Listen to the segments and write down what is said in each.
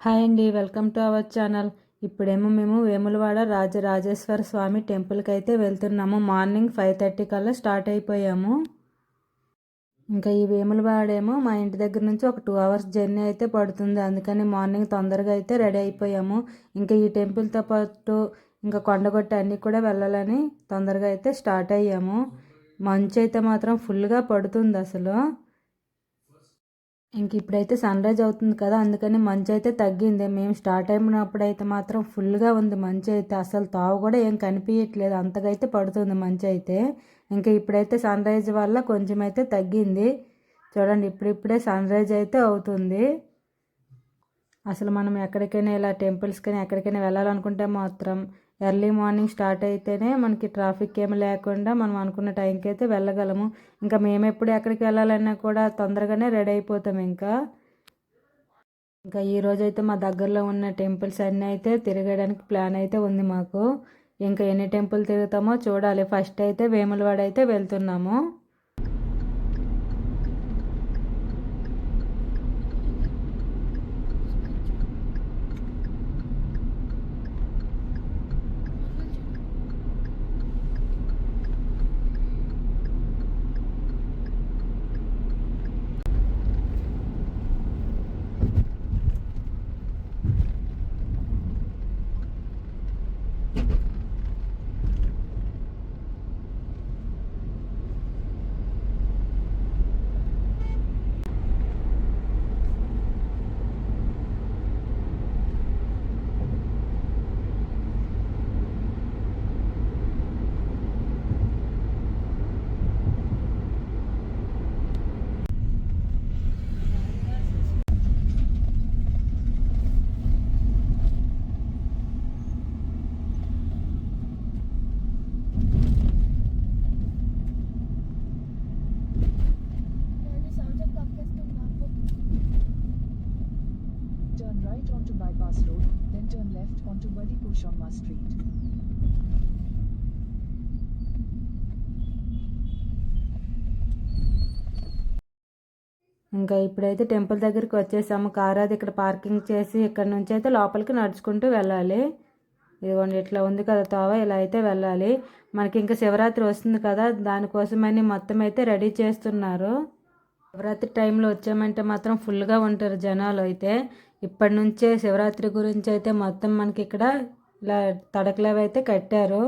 Hi అండి, welcome to our channel. ఇప్పుడేమో మేము వేములవాడ రాజరాజేశ్వర స్వామి టెంపుల్కి అయితే వెళ్తున్నాము. మార్నింగ్ 5:30 కల్లా స్టార్ట్ అయిపోయాము. ఇంకా ఈ వేములవాడేమో మా ఇంటి దగ్గర నుంచి ఒక 2 అవర్స్ జర్నీ అయితే పడుతుంది. అందుకని మార్నింగ్ తొందరగా అయితే రెడీ అయిపోయాము. ఇంకా ఈ టెంపుల్తో పాటు ఇంకా కొండగొట్ట అన్నీ కూడా వెళ్ళాలని తొందరగా అయితే స్టార్ట్ అయ్యాము. మంచు అయితే మాత్రం ఫుల్గా పడుతుంది అసలు. ఇంక ఇప్పుడైతే సన్ రైజ్ అవుతుంది కదా, అందుకని మంచు అయితే తగ్గింది. మేము స్టార్ట్ అయినప్పుడు అయితే మాత్రం ఫుల్గా ఉంది మంచు అయితే. అసలు తావు కూడా ఏం కనిపించట్లేదు, అంతగా అయితే పడుతుంది మంచు అయితే. ఇంకా ఇప్పుడైతే సన్ రైజ్ వల్ల కొంచెం అయితే తగ్గింది. చూడండి, ఇప్పుడిప్పుడే సన్ రైజ్ అయితే అవుతుంది. అసలు మనం ఎక్కడికైనా ఇలా టెంపుల్స్కైనా ఎక్కడికైనా వెళ్ళాలనుకుంటే మాత్రం ఎర్లీ మార్నింగ్ స్టార్ట్ అయితేనే మనకి ట్రాఫిక్ ఏమి లేకుండా మనం అనుకున్న టైంకి అయితే వెళ్ళగలము. ఇంకా మేము ఎప్పుడు ఎక్కడికి వెళ్ళాలన్నా కూడా తొందరగానే రెడీ అయిపోతాం. ఇంకా ఈరోజు అయితే మా దగ్గరలో ఉన్న టెంపుల్స్ అన్నీ అయితే తిరగడానికి ప్లాన్ అయితే ఉంది మాకు. ఇంకా ఎన్ని టెంపుల్ తిరుగుతామో చూడాలి. ఫస్ట్ అయితే వేములవాడ అయితే వెళ్తున్నాము. Turn right onto Bypass Road, then turn left onto Badipur Sharma Street. ఇంకా ఇప్పుడైతే టెంపుల్ దగ్గరికి వచ్చేసాము. కారు అది ఇక్కడ పార్కింగ్ చేసి ఇక్కడ నుంచి అయితే లోపలికి నడుచుకుంటూ వెళ్ళాలి. ఇదిగోండి, ఇట్లా ఉంది కదా తోవ, ఇలా అయితే వెళ్ళాలి. మనకి ఇంకా శివరాత్రి వస్తుంది కదా, దానికోసమని మొత్తం అయితే రెడీ చేస్తున్నారు. శివరాత్రి టైంలో వచ్చామంటే మాత్రం ఫుల్గా ఉంటారు జనాలు అయితే. ఇప్పటి నుంచే శివరాత్రి గురించి అయితే మొత్తం మనకి ఇక్కడ ఇలా తడకలవి అయితే కట్టారు.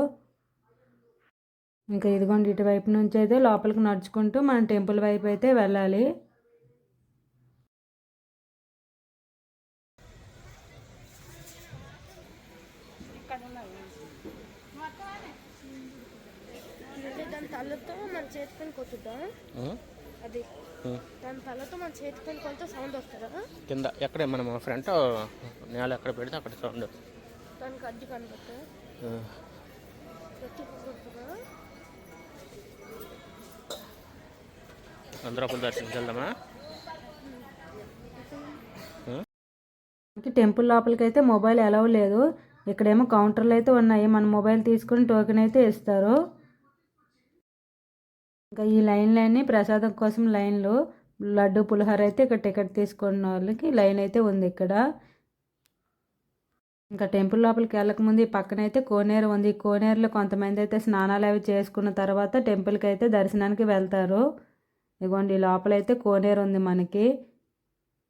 ఇంకా ఇదిగోండి, ఇటువైపు నుంచి అయితే లోపలికి నడుచుకుంటూ మనం టెంపుల్ వైపు అయితే వెళ్ళాలి. దాని తలతో మన చేతికి కొట్టుద్దాం. అది దాని తలతో మన చేతికి కొంత సౌండ్ వస్తుందా కింద ఎక్కడ మనం ఫ్రంట్ నేల ఎక్కడ పెడితే అక్కడ సౌండ్ దానికి అడ్డు కనబడుతుంది. అందరూ దర్శనంకి వెళ్దామా? టెంపుల్ లోపలికి అయితే మొబైల్ అలౌ లేదు. ఇక్కడేమో కౌంటర్లు అయితే ఉన్నాయి, మన మొబైల్ తీసుకుని టోకెన్ అయితే ఇస్తారు. ఇంకా ఈ లైన్లన్నీ ప్రసాదం కోసం లైన్లు. లడ్డు పులిహోర అయితే ఇక్కడ టికెట్ తీసుకున్న వాళ్ళకి లైన్ అయితే ఉంది ఇక్కడ. ఇంకా టెంపుల్ లోపలికి వెళ్ళకముందు ఈ పక్కన అయితే కోనేరు ఉంది. ఈ కోనేరులో కొంతమంది అయితే స్నానాలు అవి చేసుకున్న తర్వాత టెంపుల్కి అయితే దర్శనానికి వెళ్తారు. ఇదిగోండి, లోపల అయితే కోనేరు ఉంది మనకి.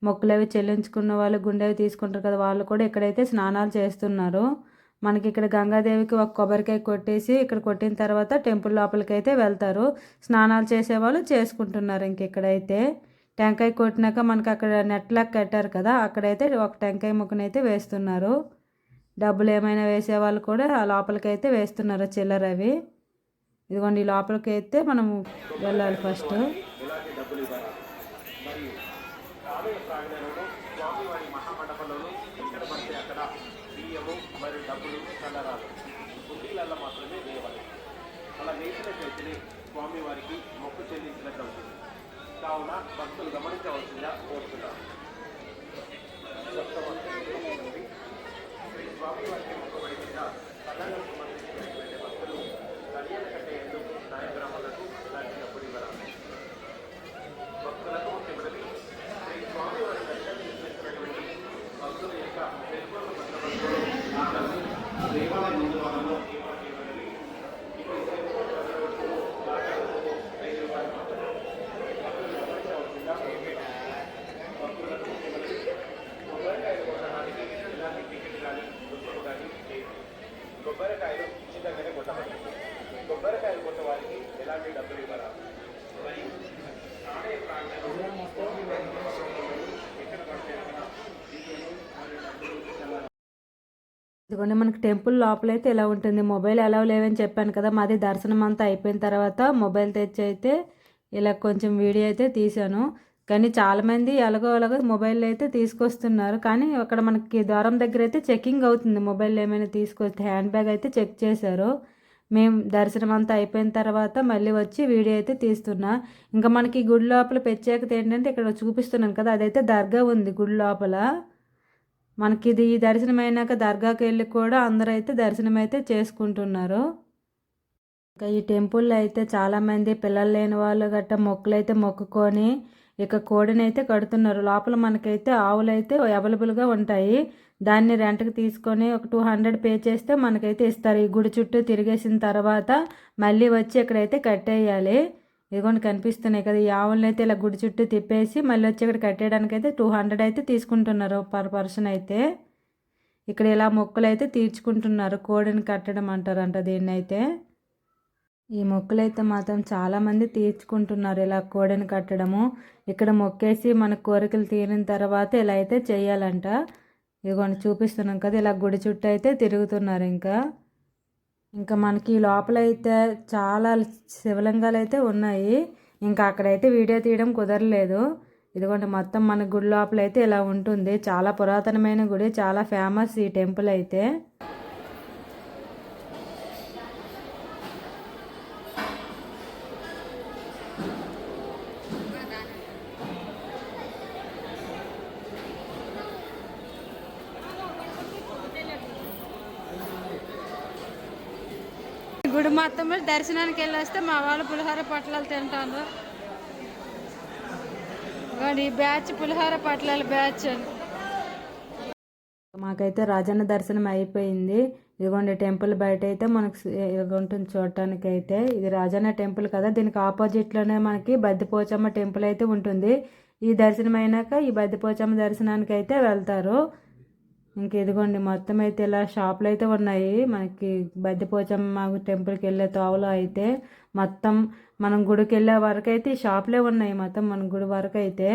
మొక్కులు అవి చెల్లించుకున్న వాళ్ళు గుండె అవి తీసుకుంటారు కదా, వాళ్ళు కూడా ఇక్కడైతే స్నానాలు చేస్తున్నారు. మనకి ఇక్కడ గంగాదేవికి ఒక కొబ్బరికాయ కొట్టేసి ఇక్కడ కొట్టిన తర్వాత టెంపుల్ లోపలికి అయితే వెళ్తారు. స్నానాలు చేసేవాళ్ళు చేసుకుంటున్నారు. ఇంక ఇక్కడైతే టెంకాయ కొట్టినాక మనకి అక్కడ నెట్లాగా కట్టారు కదా, అక్కడైతే ఒక టెంకాయ ముక్కనైతే వేస్తున్నారు. డబ్బులు ఏమైనా వేసేవాళ్ళు కూడా ఆ లోపలికి అయితే వేస్తున్నారు, చిల్లర అవి. ఇదిగోండి, లోపలికి అయితే మనం వెళ్ళాలి ఫస్ట్. బియ్యము మరియు డబ్బులు చల్లరాలు కుండీలలో మాత్రమే వేయవాలి. అలా వేసినట్లయితేనే స్వామివారికి మొక్కు చెల్లించినట్టు అవుతుంది. కావున భక్తులు గమనించవలసిందిగా కోరుతున్నారు. స్వామివారికి మొక్కబడిన కళ్ళకు సంబంధించినటువంటి భక్తులు కళ్యాణ కట్టే ఎందుకు నాయగ్రామాలకు లాంటి డబ్బులు ఇవ్వరాలి. భక్తులకు ముఖ్యమైనది శ్రీ స్వామివారి దర్శనం చేసినటువంటి భక్తుల యొక్క దేవాలయ ముందు భాగంలో ఏర్పాటు చేయబడింది. ఇక్కడ సేవలు జరగవచ్చు. లాకర్లకు ₹5 మాత్రమే. భక్తులు గమనించవలసిందిగా భక్తులకు కొబ్బరికాయలు కొట్టడానికి ఎలాంటి టికెట్ కానీ రుసుము కానీ లేదు. కొబ్బరికాయలు ఉచితంగానే కొట్టబడతాయి. కొబ్బరికాయలు కొట్టే వారికి ఎలాంటి డబ్బులు ఇవ్వరాదు. మరియు ఆలయ ప్రాంతంలో ఎక్కడ పడితే అక్కడ డీజేలు మరియు డబ్బులు చెల్లాలి. ఇదిగోండి మనకి టెంపుల్ లోపలైతే ఇలా ఉంటుంది. మొబైల్ అలౌ లేవని చెప్పాను కదా, మాది దర్శనం అంతా అయిపోయిన తర్వాత మొబైల్ తెచ్చి అయితే ఇలా కొంచెం వీడియో అయితే తీశాను. కానీ చాలామంది అలాగో మొబైల్ అయితే తీసుకొస్తున్నారు. కానీ అక్కడ మనకి ద్వారం దగ్గర అయితే చెకింగ్ అవుతుంది. మొబైల్ ఏమైనా తీసుకొస్తే హ్యాండ్ బ్యాగ్ అయితే చెక్ చేశారు. మేము దర్శనం అంతా అయిపోయిన తర్వాత మళ్ళీ వచ్చి వీడియో అయితే తీస్తున్నా. ఇంకా మనకి గుడి లోపల ప్రత్యేకత ఏంటంటే ఇక్కడ చూపిస్తున్నాను కదా, అదైతే దర్గా ఉంది గుడి లోపల. మనకి ఇది ఈ దర్శనం అయినాక దర్గాకి వెళ్ళి కూడా అందరూ అయితే దర్శనం అయితే చేసుకుంటున్నారు. ఇంకా ఈ టెంపుల్లో అయితే చాలామంది పిల్లలు లేని వాళ్ళు గట్రా మొక్కులు అయితే మొక్కుకొని ఇక కోడిని అయితే కడుతున్నారు. లోపల మనకైతే ఆవులు అయితే అవైలబుల్గా ఉంటాయి. దాన్ని రెంట్కి తీసుకొని ఒక 200 పే చేస్తే మనకైతే ఇస్తారు. ఈ గుడి చుట్టూ తిరిగేసిన తర్వాత మళ్ళీ వచ్చి ఇక్కడైతే కట్టేయాలి. ఇదిగోండి కనిపిస్తున్నాయి కదా, ఈ ఆవులను అయితే ఇలా గుడి చుట్టూ తిప్పేసి మళ్ళీ వచ్చి ఇక్కడ కట్టేయడానికి అయితే 200 అయితే తీసుకుంటున్నారు పర్ పర్సన్ అయితే. ఇక్కడ ఇలా మొక్కులు అయితే తీర్చుకుంటున్నారు. కోడిని కట్టడం అంటారంట దీన్ని అయితే. ఈ మొక్కులు అయితే మాత్రం చాలామంది తీర్చుకుంటున్నారు ఇలా కోడిని కట్టడము. ఇక్కడ మొక్కేసి మన కోరికలు తీరిన తర్వాత ఇలా అయితే చేయాలంట. ఇదిగోండి చూపిస్తున్నాం కదా, ఇలా గుడి చుట్టూ అయితే తిరుగుతున్నారు. ఇంకా మనకి లోపల అయితే చాలా శివలింగాలు అయితే ఉన్నాయి. ఇంకా అక్కడైతే వీడియో తీయడం కుదరలేదు. ఇదిగోండి మొత్తం మన గుడి లోపల అయితే ఇలా ఉంటుంది. చాలా పురాతనమైన గుడి, చాలా ఫేమస్ ఈ టెంపుల్ అయితే. గుడి మొత్తంలో దర్శనానికి వెళ్ళి వస్తే మా వాళ్ళు పులిహోర పొట్లాలు తింటారు. ఈ బ్యాచ్ పులిహోర పొట్లాల బ్యాచ్. మాకైతే రాజన్న దర్శనం అయిపోయింది. ఇదిగోండి టెంపుల్ బయట అయితే మనకు ఉంటుంది చూడటానికి అయితే. ఇది రాజన్న టెంపుల్ కదా, దీనికి ఆపోజిట్లోనే మనకి బద్దిపోచమ్మ టెంపుల్ అయితే ఉంటుంది. ఈ దర్శనం అయినాక ఈ బద్దిపోచమ్మ దర్శనానికి అయితే వెళ్తారు. ఇంక ఇదిగోండి మొత్తం అయితే ఇలా షాపులు అయితే ఉన్నాయి. మనకి బద్దిపోచమ్మ టెంపుల్కి వెళ్ళే తోవలో అయితే మొత్తం మనం గుడికి వెళ్ళే వరకు అయితే ఈ షాపులే ఉన్నాయి. మొత్తం మన గుడి వరకు అయితే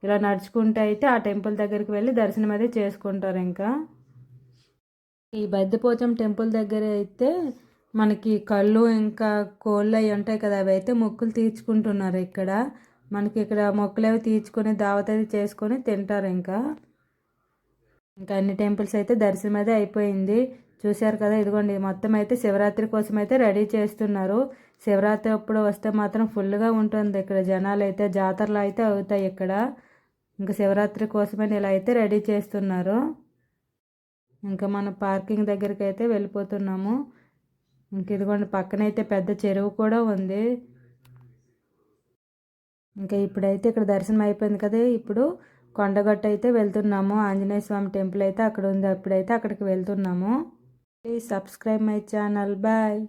ఇలా నడుచుకుంటూ అయితే ఆ టెంపుల్ దగ్గరికి వెళ్ళి దర్శనం అయితే చేసుకుంటారు. ఇంకా ఈ బద్దిపోచమ్మ టెంపుల్ దగ్గర అయితే మనకి కళ్ళు ఇంకా కోళ్ళు అవి ఉంటాయి కదా, అవి అయితే మొక్కులు తీర్చుకుంటున్నారు. ఇక్కడ మనకి ఇక్కడ మొక్కులు అవి తీర్చుకొని దావత్ అది చేసుకొని తింటారు. ఇంకా అన్ని టెంపుల్స్ అయితే దర్శనం అయితే అయిపోయింది. చూశారు కదా, ఇదిగోండి మొత్తం అయితే శివరాత్రి కోసం అయితే రెడీ చేస్తున్నారు. శివరాత్రి అప్పుడు వస్తే మాత్రం ఫుల్గా ఉంటుంది ఇక్కడ జనాలు అయితే. జాతరలు అయితే అవుతాయి ఇక్కడ. ఇంకా శివరాత్రి కోసమని ఇలా అయితే రెడీ చేస్తున్నారు. ఇంకా మన పార్కింగ్ దగ్గరికి అయితే వెళ్ళిపోతున్నాము. ఇంక ఇదిగోండి పక్కనైతే పెద్ద చెరువు కూడా ఉంది. ఇంకా ఇప్పుడైతే ఇక్కడ దర్శనం అయిపోయింది కదా, ఇప్పుడు కొండగట్టు అయితే వెళ్తున్నాము. ఆంజనేయ స్వామి టెంపుల్ అయితే అక్కడ ఉంది. అప్పుడైతే అక్కడికి వెళ్తున్నాము. Please subscribe my channel. Bye.